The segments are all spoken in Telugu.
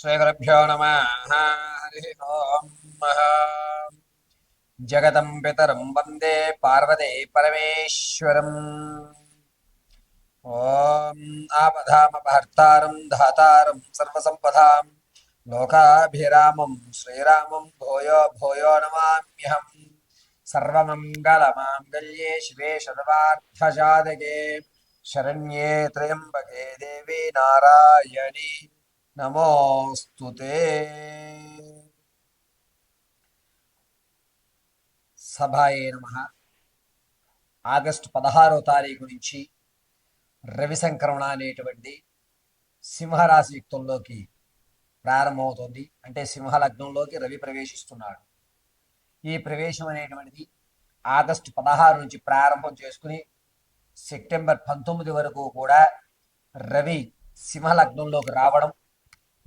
श्रीगुरुभ्यो नमः। हरिः ओम्। जगतं पितरं वन्दे पार्वती परमेश्वरम्। ॐ आपदामपहर्तारं धातारं सर्वसम्पदां लोकाभिरामं श्रीरामं भूयो भूयो नमाम्यहम्। सर्वमङ्गलमाङ्गल्ये शिवे सर्वार्थसाधके शरण्ये त्र्यम्बके देवी नारायणी నమోస్తుతే. సభాయే నమః. ఆగస్టు 16వ తారీఖు నుంచి రవి సంక్రమణ అనేటువంటి సింహరాశి యుక్తంలోకి ప్రారంభమవుతుంది. అంటే సింహ లగ్నంలోకి రవి ప్రవేశిస్తున్నాడు. ఈ ప్రవేశం అనేటువంటిది ఆగస్టు 16 నుంచి ప్రారంభం చేసుకుని సెప్టెంబర్ 19 వరకు కూడా రవి సింహ లగ్నంలోకి రావడం,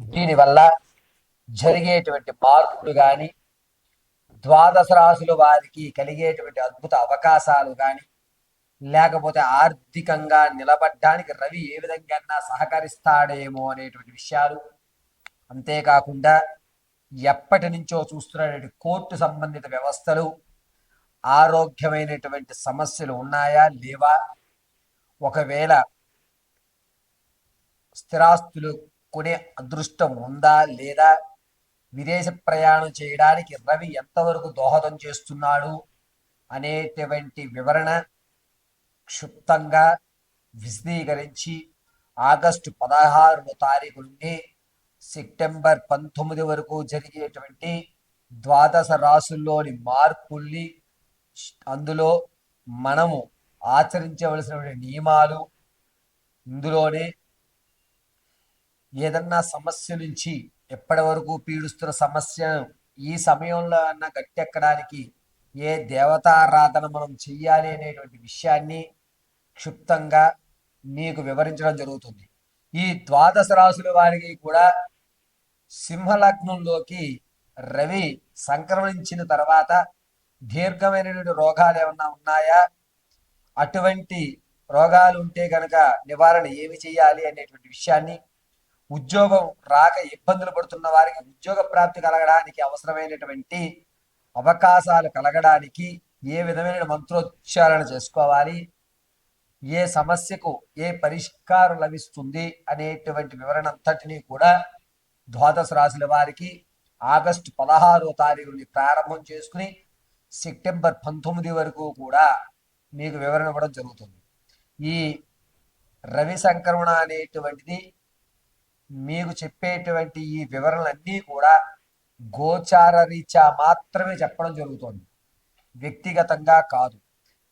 దీనివల్ల జరిగేటువంటి మార్పులు కానీ, ద్వాదశ రాశుల వారికి కలిగేటువంటి అద్భుత అవకాశాలు కానీ, లేకపోతే ఆర్థికంగా నిలబడ్డానికి రవి ఏ విధంగా సహకరిస్తాడేమో అనేటువంటి విషయాలు, అంతేకాకుండా ఎప్పటి నుంచో చూస్తున్నటువంటి కోర్టు సంబంధిత వ్యవస్థలు, ఆరోగ్యమైనటువంటి సమస్యలు ఉన్నాయా లేవా, ఒకవేళ స్థిరాస్తులు కొనే అదృష్టం ఉందా లేదా, విదేశ ప్రయాణం చేయడానికి రవి ఎంతవరకు దోహదం చేస్తున్నాడు అనేటువంటి వివరణ క్షుప్తంగా విశదీకరించి ఆగస్టు 16వ తారీఖు నుండి సెప్టెంబర్ 19 వరకు జరిగేటువంటి ద్వాదశ రాశుల్లోని మార్పుల్ని, అందులో మనము ఆచరించవలసినటువంటి నియమాలు, ఇందులోనే ఏదన్నా సమస్య నుంచి ఎప్పటి వరకు పీడిస్తున్న సమస్యను ఈ సమయంలో అన్న గట్టెక్కడానికి ఏ దేవతారాధన మనం చెయ్యాలి అనేటువంటి విషయాన్ని క్షుప్తంగా మీకు వివరించడం జరుగుతుంది. ఈ ద్వాదశ రాశుల వారికి కూడా సింహలగ్నంలోకి రవి సంక్రమించిన తర్వాత దీర్ఘమైనటువంటి రోగాలు ఏమన్నా ఉన్నాయా, అటువంటి రోగాలు ఉంటే కనుక నివారణ ఏమి చేయాలి అనేటువంటి విషయాన్ని, ఉద్యోగం రాక ఇబ్బందులు పడుతున్న వారికి ఉద్యోగ ప్రాప్తి కలగడానికి అవసరమైనటువంటి అవకాశాలు కలగడానికి ఏ విధమైన మంత్రోచ్చారణ చేసుకోవాలి, ఏ సమస్యకు ఏ పరిష్కారం లభిస్తుంది అనేటువంటి వివరణ అంతటినీ కూడా ద్వాదశ రాశుల వారికి ఆగస్టు 16వ తారీఖు నుండి ప్రారంభం చేసుకుని సెప్టెంబర్ 19 వరకు కూడా మీకు వివరణ ఇవ్వడం జరుగుతుంది. ఈ రవి సంక్రమణ అనేటువంటిది మీకు చెప్పేటువంటి ఈ వివరణలన్నీ కూడా గోచార రీత్యా మాత్రమే చెప్పడం జరుగుతుంది, వ్యక్తిగతంగా కాదు.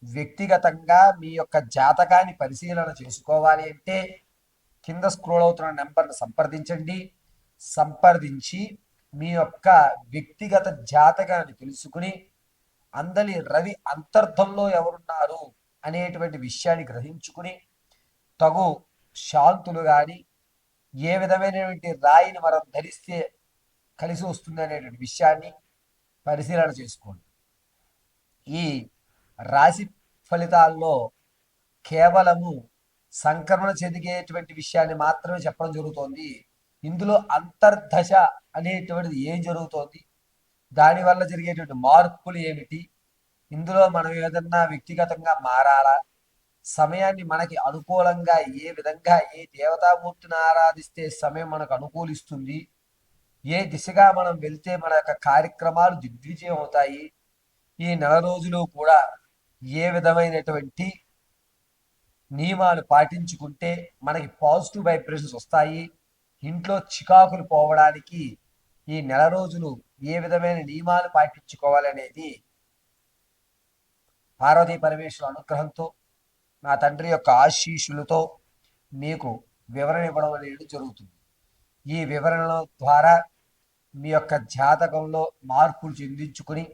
వ్యక్తిగతంగా మీ యొక్క జాతకాన్ని పరిశీలన చేసుకోవాలి అంటే కింద స్క్రోల్ అవుతున్న నెంబర్ను సంప్రదించండి. సంప్రదించి మీ యొక్క వ్యక్తిగత జాతకాన్ని తెలుసుకుని అందరి రవి అంతర్థంలో ఎవరున్నారు అనేటువంటి విషయాన్ని గ్రహించుకుని తగు శాంతులు కానీ, ఏ విధమైనటువంటి రాయిని మనం ధరిస్తే కలిసి వస్తుంది అనేటువంటి విషయాన్ని పరిశీలన చేసుకోండి. ఈ రాశి ఫలితాల్లో కేవలము సంక్రమణ చెందిగేటువంటి విషయాన్ని మాత్రమే చెప్పడం జరుగుతోంది. ఇందులో అంతర్దశ అనేటువంటిది ఏం జరుగుతోంది, దానివల్ల జరిగేటువంటి మార్పులు ఏమిటి, ఇందులో మనం ఏదన్నా వ్యక్తిగతంగా మారాలా, సమయాన్ని మనకి అనుకూలంగా ఏ విధంగా ఏ దేవతామూర్తిని ఆరాధిస్తే సమయం మనకు అనుకూలిస్తుంది, ఏ దిశగా మనం వెళ్తే మన యొక్క కార్యక్రమాలు దిగ్విజయం అవుతాయి, ఈ నెల రోజులు కూడా ఏ విధమైనటువంటి నియమాలు పాటించుకుంటే మనకి పాజిటివ్ వైబ్రేషన్స్ వస్తాయి, ఇంట్లో చికాకులు పోవడానికి ఈ నెల రోజులు ఏ విధమైన నియమాలు పాటించుకోవాలనేది పార్వతీ పరమేశ్వరుల అనుగ్రహంతో, నా తండ్రి యొక్క ఆశీస్సులతో మీకు వివరణ ఇవ్వడం అనేది జరుగుతుంది. ఈ వివరణల ద్వారా మీ యొక్క జాతకంలో మార్పులు చెందించుకుని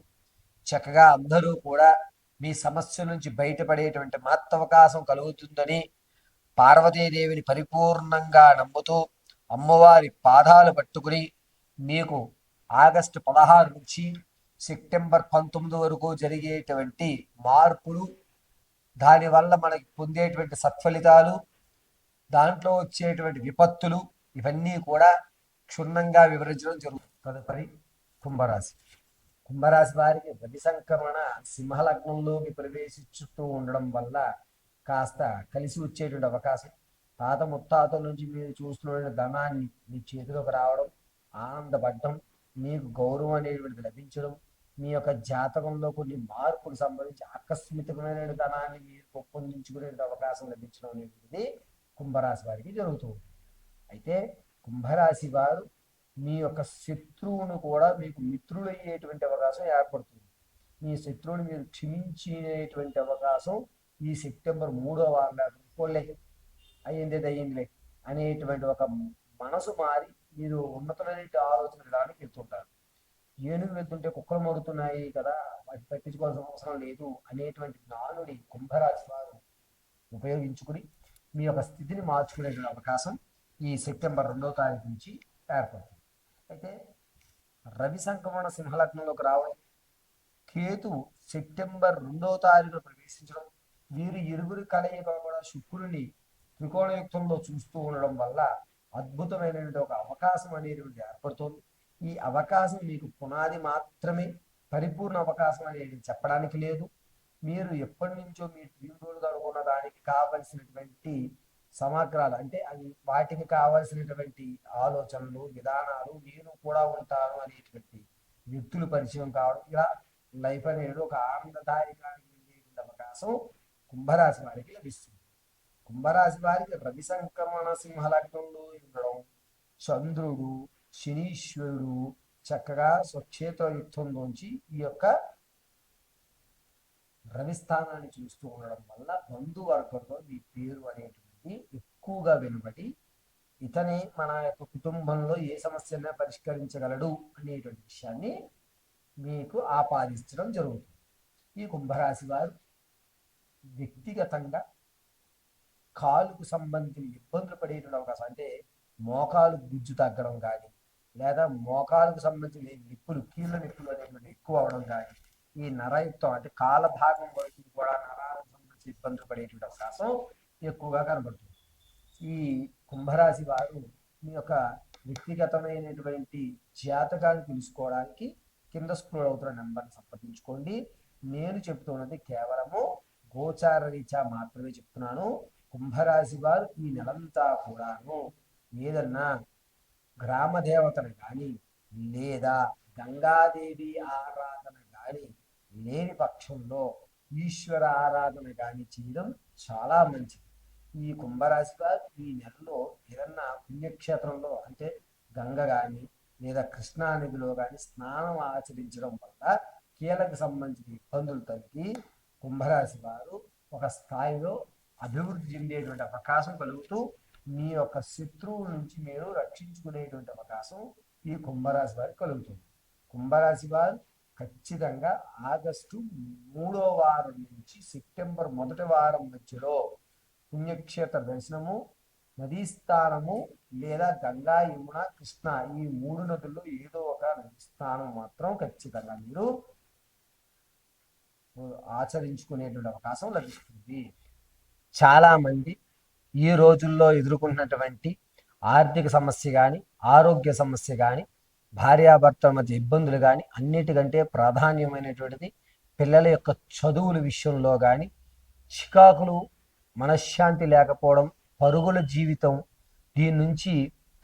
చక్కగా అందరూ కూడా మీ సమస్య నుంచి బయటపడేటువంటి మహత్తవకాశం కలుగుతుందని పార్వతీదేవిని పరిపూర్ణంగా నమ్ముతూ అమ్మవారి పాదాలు పట్టుకుని మీకు ఆగస్టు 16 నుంచి సెప్టెంబర్ 19 వరకు జరిగేటువంటి మార్పులు, దానివల్ల మనకి పొందేటువంటి సత్ఫలితాలు, దాంట్లో వచ్చేటువంటి విపత్తులు, ఇవన్నీ కూడా క్షుణ్ణంగా వివరించడం జరుగుతుంది. తదుపరి కుంభరాశి. కుంభరాశి వారికి రవి సంక్రమణ సింహలగ్నంలోకి ప్రవేశిస్తూ ఉండడం వల్ల కాస్త కలిసి వచ్చేటువంటి అవకాశం, తాత ముత్తాతల నుంచి మీరు చూస్తున్న ధనాన్ని మీ చేతిలోకి రావడం, ఆనందపడడం, మీకు గౌరవం అనేటువంటిది లభించడం, మీ యొక్క జాతకంలో కొన్ని మార్పులు సంబంధించి ఆకస్మికమైన ధనాన్ని మీరు పెంపొందించుకునే అవకాశం లభించడం అనేటువంటిది కుంభరాశి వారికి జరుగుతుంది. అయితే కుంభరాశి వారు మీ యొక్క శత్రువును కూడా మీకు మిత్రులు అయ్యేటువంటి అవకాశం ఏర్పడుతుంది. మీ శత్రువుని మీరు క్షమించేటువంటి అవకాశం ఈ సెప్టెంబర్ 3వ వారంలో అయ్యిందిలే అనేటువంటి ఒక మనసు మారి మీరు ఉన్నతమైన ఆలోచన విధానానికి వెళ్తుంటారు. ఏనుగు వెళ్తుంటే కుక్కలు మరుగుతున్నాయి కదా, వాటి పట్టించుకోవాల్సిన అవసరం లేదు అనేటువంటి నానుడి కుంభరాశి వారు ఉపయోగించుకుని మీ యొక్క స్థితిని మార్చుకునేటువంటి అవకాశం ఈ సెప్టెంబర్ 2వ తారీఖు నుంచి ఏర్పడుతుంది. అయితే రవి సంక్రమణ సింహలగ్నంలోకి రావడం, కేతువు సెప్టెంబర్ 2వ తారీఖున ప్రవేశించడం, వీరు ఇరువురి కలయిక కూడా శుక్రుడిని త్రికోణయుక్తంలో చూస్తూ ఉండడం వల్ల అద్భుతమైనటువంటి ఒక అవకాశం అనేటువంటి ఏర్పడుతుంది. ఈ అవకాశం మీకు పునాది మాత్రమే, పరిపూర్ణ అవకాశం అనేది చెప్పడానికి లేదు. మీరు ఎప్పటి నుంచో మీ డ్రీమ్ రోల్ అనుకున్న దానికి కావలసినటువంటి సమగ్రాలు, అంటే అవి వాటికి కావలసినటువంటి ఆలోచనలు, విధానాలు, నేను కూడా ఉంటాను అనేటువంటి వ్యక్తులు పరిచయం కావడం, ఇలా లైఫ్ అనేది ఒక ఆనందదాయకానికి వెళ్ళేటువంటి అవకాశం కుంభరాశి వారికి లభిస్తుంది. కుంభరాశి వారికి రవి సంక్రమణ సింహలగ్నంలో ఉండడం, చంద్రుడు శనీశ్వరుడు చక్కగా స్వక్షేత్ర యుక్తంలోంచి ఈ యొక్క రవి స్థానాన్ని చూస్తూ ఉండడం వల్ల బంధువర్గంలో మీ పేరు అనేటువంటి ఎక్కువగా వినబడి, ఇతనే మన యొక్క కుటుంబంలో ఏ సమస్యనే పరిష్కరించగలడు అనేటువంటి విషయాన్ని మీకు ఆపాదించడం జరుగుతుంది. ఈ కుంభరాశి వారు వ్యక్తిగతంగా కాలుకు సంబంధించిన ఇబ్బందులు పడేటువంటి అవకాశం, అంటే మోకాలు గుజ్జు తగ్గడం కానీ, లేదా మోకాలకు సంబంధించిన నిప్పులు, కీళ్ళ నిప్పులు అనేటువంటి ఎక్కువ అవడం కానీ, ఈ నరయుక్తం అంటే కాల భాగం వరకు కూడా నరాలకు సంబంధించిన ఇబ్బందులు పడేటువంటి అవకాశం ఎక్కువగా కనబడుతుంది. ఈ కుంభరాశి వారు మీ యొక్క వ్యక్తిగతమైనటువంటి జాతకాన్ని తెలుసుకోవడానికి కింద స్క్రోల్ అవుతున్న నెంబర్ని సంప్రదించుకోండి. నేను చెప్తున్నది కేవలము గోచార రీత్యా మాత్రమే చెప్తున్నాను. కుంభరాశి వారు ఈ నెలంతా కూడాను ఏదన్నా గ్రామ దేవతను కానీ, లేదా గంగాదేవి ఆరాధన కానీ లేని పక్షంలో ఈశ్వర ఆరాధన కానీ చేయడం చాలా మంచిది. ఈ కుంభరాశి వారు ఈ నెలలో ఏదన్నా పుణ్యక్షేత్రంలో, అంటే గంగ కానీ లేదా కృష్ణా నదిలో కానీ స్నానం ఆచరించడం వల్ల కీళ్ళకు సంబంధించిన ఇబ్బందులు తగ్గి కుంభరాశి వారు ఒక స్థాయిలో అభివృద్ధి చెందేటువంటి అవకాశం కలుగుతూ మీ యొక్క శత్రువు నుంచి మీరు రక్షించుకునేటువంటి అవకాశం ఈ కుంభరాశి వారికి కలుగుతుంది. కుంభరాశి వారు ఖచ్చితంగా ఆగస్టు 3వ వారం నుంచి సెప్టెంబర్ 1వ వారం మధ్యలో పుణ్యక్షేత్ర దర్శనము, నదీ స్థానము, లేదా గంగా, యమున, కృష్ణ ఈ 3 నదుల్లో ఏదో ఒక నదీ స్థానం మాత్రం ఖచ్చితంగా మీరు ఆచరించుకునేటువంటి అవకాశం లభిస్తుంది. చాలా మంది ఈ రోజుల్లో ఎదుర్కొంటున్నటువంటి ఆర్థిక సమస్య కానీ, ఆరోగ్య సమస్య కానీ, భార్యాభర్తల మధ్య ఇబ్బందులు కానీ, అన్నిటికంటే ప్రాధాన్యమైనటువంటిది పిల్లల యొక్క చదువుల విషయంలో కానీ చికాకులు, మనశ్శాంతి లేకపోవడం, పరుగుల జీవితం, దీని నుంచి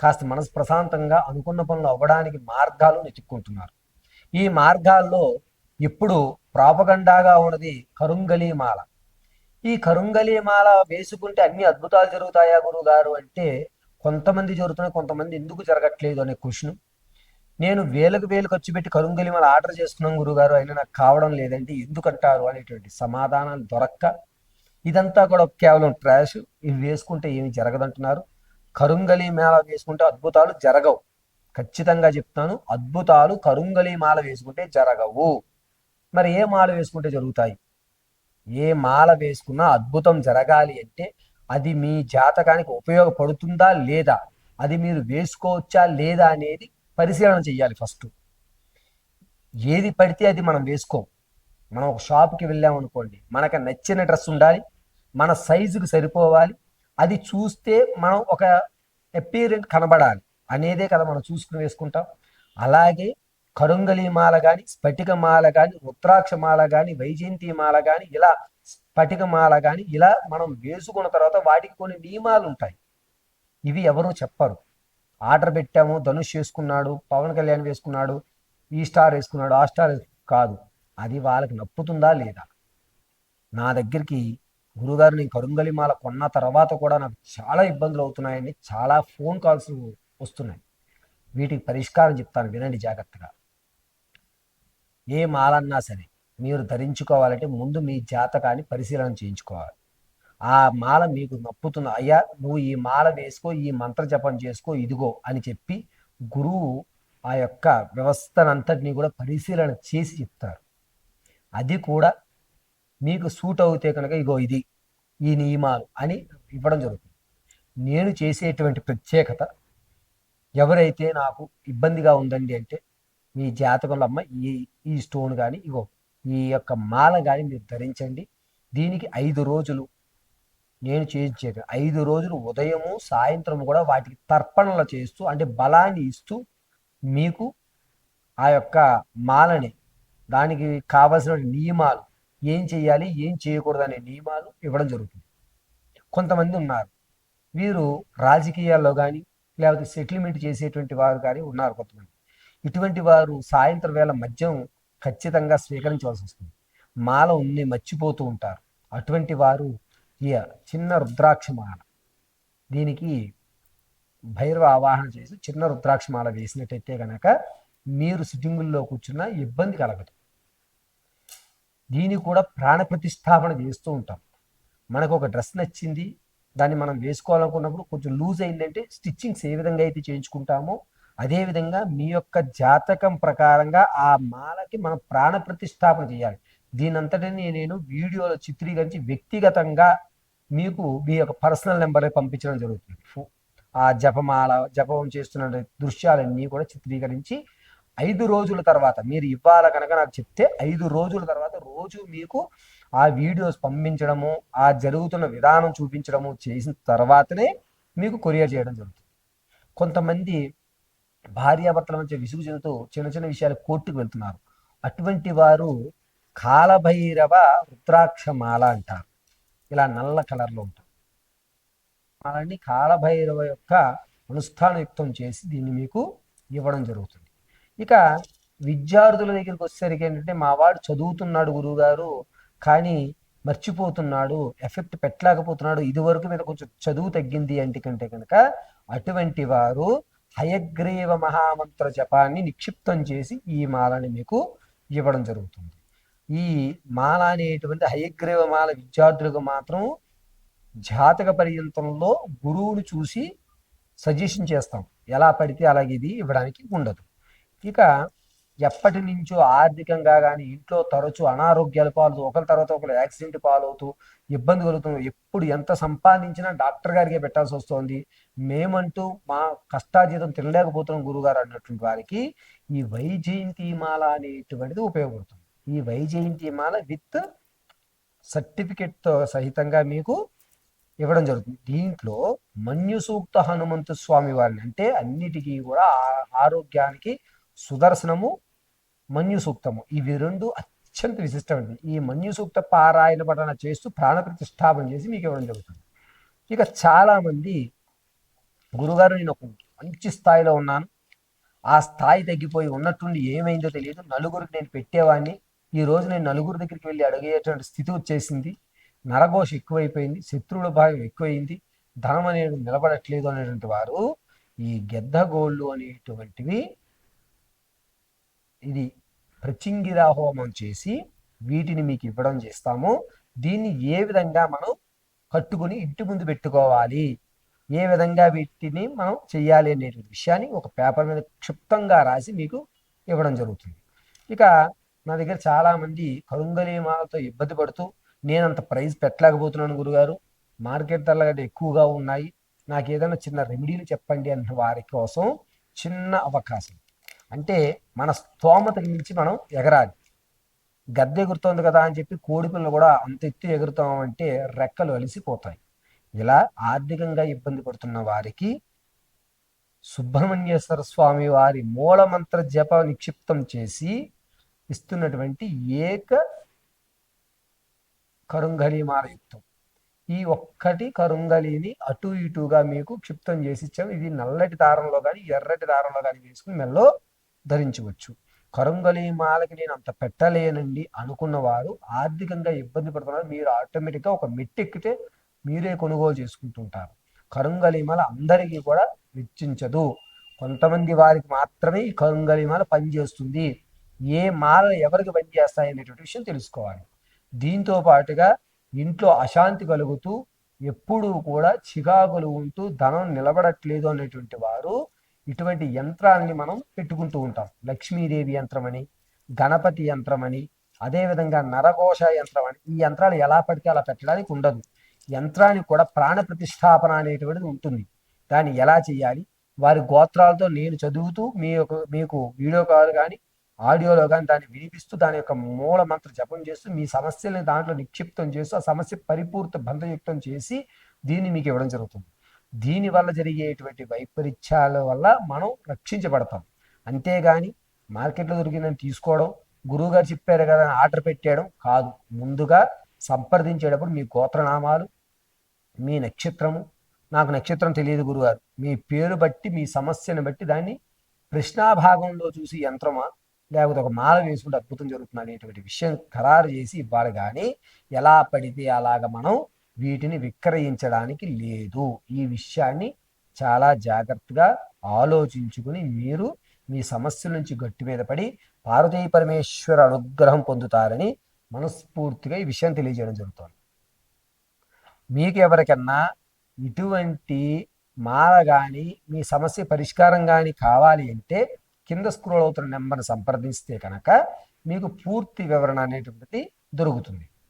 కాస్త మనసు ప్రశాంతంగా అనుకున్న పనులు అవ్వడానికి మార్గాలు వెతుక్కుంటున్నారు. ఈ మార్గాల్లో ఇప్పుడు ప్రాపగండాగా ఉన్నది కరుంగలి మాల. ఈ కరుంగలి మాల వేసుకుంటే అన్ని అద్భుతాలు జరుగుతాయా గురుగారు అంటే, కొంతమంది జరుగుతున్నాయి, కొంతమంది ఎందుకు జరగట్లేదు అనే క్వశ్చన్. నేను వేలకు వేలు ఖర్చు పెట్టి కరుంగలి మాల ఆర్డర్ చేస్తున్నాను గురుగారు, అయినా నాకు కావడం లేదంటే ఎందుకంటారు అనేటువంటి సమాధానాలు దొరక్క, ఇదంతా కూడా కేవలం ట్రాష్, ఇవి వేసుకుంటే ఏమి జరగదంటున్నారు. కరుంగలి మాల వేసుకుంటే అద్భుతాలు జరగవు, ఖచ్చితంగా చెప్తాను. అద్భుతాలు కరుంగలి మాల వేసుకుంటే జరగవు. మరి ఏ మాల వేసుకుంటే జరుగుతాయి? ఏ మాల వేసుకున్నా అద్భుతం జరగాలి అంటే అది మీ జాతకానికి ఉపయోగపడుతుందా లేదా, అది మీరు వేసుకోవచ్చా లేదా అనేది పరిశీలన చెయ్యాలి. ఫస్ట్ ఏది పడితే అది మనం వేసుకోం. మనం ఒక షాప్కి వెళ్ళామనుకోండి, మనకు నచ్చిన డ్రెస్ ఉండాలి, మన సైజుకి సరిపోవాలి, అది చూస్తే మనం ఒక అపీరెంట్ కనబడాలి. అనేదే కదా మనం చూసుకుని వేసుకుంటాం. అలాగే కరుంగలి మాల కానీ, స్ఫటిక మాల కానీ, రుద్రాక్ష మాల కానీ, వైజయంతి మాల కానీ, ఇలా స్ఫటిక మాల కానీ ఇలా మనం వేసుకున్న తర్వాత వాటికి కొన్ని నియమాలు ఉంటాయి. ఇవి ఎవరు చెప్పరు. ఆర్డర్ పెట్టాము, ధనుష్ వేసుకున్నాడు, పవన్ కళ్యాణ్ వేసుకున్నాడు, ఈ స్టార్ వేసుకున్నాడు, ఆ స్టార్ కాదు. అది వాళ్ళకి నప్పుతుందా లేదా. నా దగ్గరికి గురుగారు నేను కరుంగలి మాల కొన్న తర్వాత కూడా నాకు చాలా ఇబ్బందులు అవుతున్నాయని చాలా ఫోన్ కాల్స్ వస్తున్నాయి. వీటికి పరిష్కారం చెప్తాను, వినండి జాగ్రత్తగా. ఏ మాలన్నా సరే మీరు ధరించుకోవాలంటే ముందు మీ జాతకాన్ని పరిశీలన చేయించుకోవాలి. ఆ మాల మీకు నప్పుతుంది, అయ్యా నువ్వు ఈ మాల వేసుకో, ఈ మంత్ర జపం చేసుకో, ఇదిగో అని చెప్పి గురువు ఆ యొక్క వ్యవస్థనంతటినీ కూడా పరిశీలన చేసి చెప్తారు. అది కూడా మీకు సూట్ అవుతే కనుక ఇగో ఇది ఈ నియమాలు అని ఇవ్వడం జరుగుతుంది. నేను చేసేటువంటి ప్రత్యేకత, ఎవరైతే నాకు ఇబ్బందిగా ఉందండి అంటే మీ జాతకంలో అమ్మ ఈ ఈ స్టోన్ కానీ ఇగో ఈ యొక్క మాల కానీ మీరు ధరించండి, దీనికి 5 రోజులు నేను చేయించేది 5 రోజులు ఉదయము సాయంత్రం కూడా వాటికి తర్పణలు చేస్తూ అంటే బలాన్ని ఇస్తూ మీకు ఆ యొక్క మాలని దానికి కావలసిన నియమాలు ఏం చేయాలి ఏం చేయకూడదు అనే నియమాలు ఇవ్వడం జరుగుతుంది. కొంతమంది ఉన్నారు, వీరు రాజకీయాల్లో కానీ లేకపోతే సెటిల్మెంట్ చేసేటువంటి వారు కానీ ఉన్నారు కొంతమంది. ఇటువంటి వారు సాయంత్రం వేళ మద్యం ఖచ్చితంగా స్వీకరించవలసి వస్తుంది. మాల ఉన్ని మర్చిపోతూ ఉంటారు. అటువంటి వారు ఈ చిన్న రుద్రాక్ష మాల, దీనికి భైరవ ఆవాహన చేసి చిన్న రుద్రాక్ష మాల వేసినట్టయితే కనుక మీరు సిట్టింగుల్లో కూర్చున్న ఇబ్బంది కలగదు. దీన్ని కూడా ప్రాణ ప్రతిష్టాపన చేస్తూ ఉంటాం. మనకు ఒక డ్రెస్ నచ్చింది, దాన్ని మనం వేసుకోవాలనుకున్నప్పుడు కొంచెం లూజ్ అయిందంటే స్టిచ్చింగ్స్ ఏ విధంగా అయితే చేయించుకుంటామో అదేవిధంగా మీ యొక్క జాతకం ప్రకారంగా ఆ మాలకి మనం ప్రాణ ప్రతిష్టాపన చేయాలి. దీనంతటిని నేను వీడియోలో చిత్రీకరించి వ్యక్తిగతంగా మీకు మీ యొక్క పర్సనల్ నెంబర్ పంపించడం జరుగుతుంది. ఆ జపమాల జపం చేస్తున్న దృశ్యాలన్నీ కూడా చిత్రీకరించి 5 రోజుల తర్వాత మీరు ఇవ్వాలి కనుక నాకు చెప్తే 5 రోజుల తర్వాత రోజు మీకు ఆ వీడియోస్ పంపించడము, ఆ జరుగుతున్న విధానం చూపించడము చేసిన తర్వాతనే మీకు కొరియర్ చేయడం జరుగుతుంది. కొంతమంది భార్యాభర్తల మధ్య విసుగు చెందుతూ చిన్న చిన్న విషయాలు కోర్టుకు వెళ్తున్నారు. అటువంటి వారు కాలభైరవ రుద్రాక్షమాల అంటారు. ఇలా నల్ల కలర్లో ఉంటుంది. అలాంటి కాలభైరవ యొక్క అనుష్ఠానయుక్తం చేసి దీన్ని మీకు ఇవ్వడం జరుగుతుంది. ఇక విద్యార్థుల దగ్గరికి వచ్చేసరికి ఏంటంటే మా వాడు చదువుతున్నాడు గురువుగారు కానీ మర్చిపోతున్నాడు, ఎఫెక్ట్ పెట్టలేకపోతున్నాడు, ఇదివరకు మీద కొంచెం చదువు తగ్గింది అంటే కంటే కనుక అటువంటి వారు హయగ్రీవ మహామంత్ర జపాన్ని నిక్షిప్తం చేసి ఈ మాలని మీకు ఇవ్వడం జరుగుతుంది. ఈ మాల అనేటువంటి హయగ్రీవ మాల విద్యార్థులకు మాత్రం జాతక పర్యంతంలో గురువుని చూసి సజెషన్ చేస్తాం, ఎలా పడితే అలాగే ఇది ఇవ్వడానికి ఉండదు. ఇక ఎప్పటి నుంచో ఆర్థికంగా కానీ ఇంట్లో తరచూ అనారోగ్యాల పాలు, ఒకరి తర్వాత ఒకరు యాక్సిడెంట్ పాలవుతూ ఇబ్బంది కలుగుతుంది, ఎప్పుడు ఎంత సంపాదించినా డాక్టర్ గారికే పెట్టాల్సి వస్తుంది, మేమంటూ మా కష్టాజీతం తినలేకపోతున్నాం గురుగారు అన్నటువంటి వారికి ఈ వైజయంతి మాల అనేటువంటిది ఉపయోగపడుతుంది. ఈ వైజయంతి మాల విత్ సర్టిఫికెట్తో సహితంగా మీకు ఇవ్వడం జరుగుతుంది. దీంట్లో మన్యు సూక్త హనుమంతు స్వామి వారిని అంటే అన్నిటికీ కూడా ఆరోగ్యానికి సుదర్శనము, మన్యు సూక్తము ఇవి రెండు అత్యంత విశిష్టమైనది. ఈ మన్యు సూక్త పారాయణ పఠన చేస్తూ ప్రాణ ప్రతిష్టాపన చేసి మీకు ఇవ్వడం జరుగుతుంది. ఇక చాలామంది గురుగారు నేను ఒక మంచి స్థాయిలో ఉన్నాను, ఆ స్థాయి తగ్గిపోయి ఉన్నట్టుండి ఏమైందో తెలియదు, నలుగురికి నేను పెట్టేవాడిని, ఈరోజు నేను నలుగురి దగ్గరికి వెళ్ళి అడిగేటువంటి స్థితి వచ్చేసింది, నరఘోష ఎక్కువైపోయింది, శత్రువుల భాగం ఎక్కువైంది, ధనం అనేది నిలబడట్లేదు అనేటువంటి వారు ఈ గెద్దగోళ్ళు అనేటువంటివి ఇది ప్రచింగిరా హోమం చేసి వీటిని మీకు ఇవ్వడం చేస్తాము. దీన్ని ఏ విధంగా మనం కట్టుకుని ఇంటి ముందు పెట్టుకోవాలి, ఏ విధంగా వీటిని మనం చెయ్యాలి అనే విషయాన్ని ఒక పేపర్ మీద క్షిప్తంగా రాసి మీకు ఇవ్వడం జరుగుతుంది. ఇక నా దగ్గర చాలామంది కరుంగలి మాలతో ఇబ్బంది పడుతూ నేనంత ప్రైస్ పెట్టలేకపోతున్నాను గురుగారు, మార్కెట్ ధరల కంటే ఎక్కువగా ఉన్నాయి, నాకు ఏదైనా చిన్న రెమెడీలు చెప్పండి అన్న వారి కోసం చిన్న అవకాశం. అంటే మన స్తోమతకి మించి మనం ఎగరాలి. గద్దె ఎగురుతోంది కదా అని చెప్పి కోడిపిల్లలు కూడా అంత ఎత్తు ఎగురుతామంటే రెక్కలు అలిసిపోతాయి. ఇలా ఆర్థికంగా ఇబ్బంది పడుతున్న వారికి సుబ్రహ్మణ్యేశ్వర స్వామి వారి మూలమంత్ర జప నిక్షిప్తం చేసి ఇస్తున్నటువంటి ఏక కరుంగళీమాల యుక్తం. ఈ ఒక్కటి కరుంగలిని అటు ఇటుగా మీకు క్షిప్తం చేసి ఇచ్చాము. ఇది నల్లటి దారంలో కానీ ఎర్రటి దారంలో కానీ వేసుకుని మెల్లో ధరించవచ్చు. కరుంగలి మాలకి నేను అంత పెట్టలేనండి అనుకున్న వారు ఆర్థికంగా ఇబ్బంది పడుతున్నారు. మీరు ఆటోమేటిక్గా ఒక మెట్టెక్కితే మీరే కొనుగోలు చేసుకుంటుంటారు. కరుంగలి మాల అందరికీ కూడా వెచ్చించదు. కొంతమంది వారికి మాత్రమే ఈ కరుంగలి మాల పనిచేస్తుంది. ఏ మాల ఎవరికి పనిచేస్తాయి అనేటువంటి విషయం తెలుసుకోవాలి. దీంతో పాటుగా ఇంట్లో అశాంతి కలుగుతూ ఎప్పుడూ కూడా చికాకులు ఉంటూ ధనం నిలబడట్లేదు అనేటువంటి వారు ఇటువంటి యంత్రాన్ని మనం పెట్టుకుంటూ ఉంటాం. లక్ష్మీదేవి యంత్రం అని, గణపతి యంత్రం అని, అదేవిధంగా నరఘోష యంత్రం అని. ఈ యంత్రాలు ఎలా పడితే అలా పెట్టడానికి ఉండదు. యంత్రానికి కూడా ప్రాణ ప్రతిష్టాపన అనేటువంటిది ఉంటుంది. దాన్ని ఎలా చేయాలి, వారి గోత్రాలతో నేను చదువుతూ మీకు వీడియో కాల్ కానీ ఆడియోలో కానీ దాన్ని వినిపిస్తూ దాని యొక్క మూల మంత్ర జపం చేస్తూ మీ సమస్యల్ని దాంట్లో నిక్షిప్తం చేస్తూ ఆ సమస్య పరిపూర్తి బంధయుక్తం చేసి దీన్ని మీకు ఇవ్వడం జరుగుతుంది. దీనివల్ల జరిగేటువంటి వైపరీత్యాల వల్ల మనం రక్షించబడతాం. అంతేగాని మార్కెట్లో దొరికిందని తీసుకోవడం, గురువుగారు చెప్పారు కదా అని ఆర్డర్ పెట్టేయడం కాదు. ముందుగా సంప్రదించేటప్పుడు మీ గోత్రనామాలు, మీ నక్షత్రము, నాకు నక్షత్రం తెలియదు గురుగారు, మీ పేరు బట్టి మీ సమస్యను బట్టి దాన్ని ప్రశ్నాభాగంలో చూసి యంత్రమా లేకపోతే ఒక మాల వేసుకుంటే అద్భుతం జరుగుతుంది అనేటువంటి విషయం ఖరారు చేసి ఇవ్వాలి. కానీ ఎలా పడితే అలాగ మనం వీటిని విక్రయించడానికి లేదు. ఈ విషయాన్ని చాలా జాగ్రత్తగా ఆలోచించుకుని మీరు మీ సమస్యల నుంచి గట్టి మీద పడి పార్వతీ పరమేశ్వర అనుగ్రహం పొందుతారని మనస్ఫూర్తిగా ఈ విషయం తెలియజేయడం జరుగుతుంది. మీకు ఎవరికన్నా ఇటువంటి మాల కానీ మీ సమస్య పరిష్కారం కానీ కావాలి అంటే కింద స్క్రోల్ అవుతున్న నెంబర్ని సంప్రదిస్తే కనుక మీకు పూర్తి వివరణ అనేటువంటిది దొరుకుతుంది.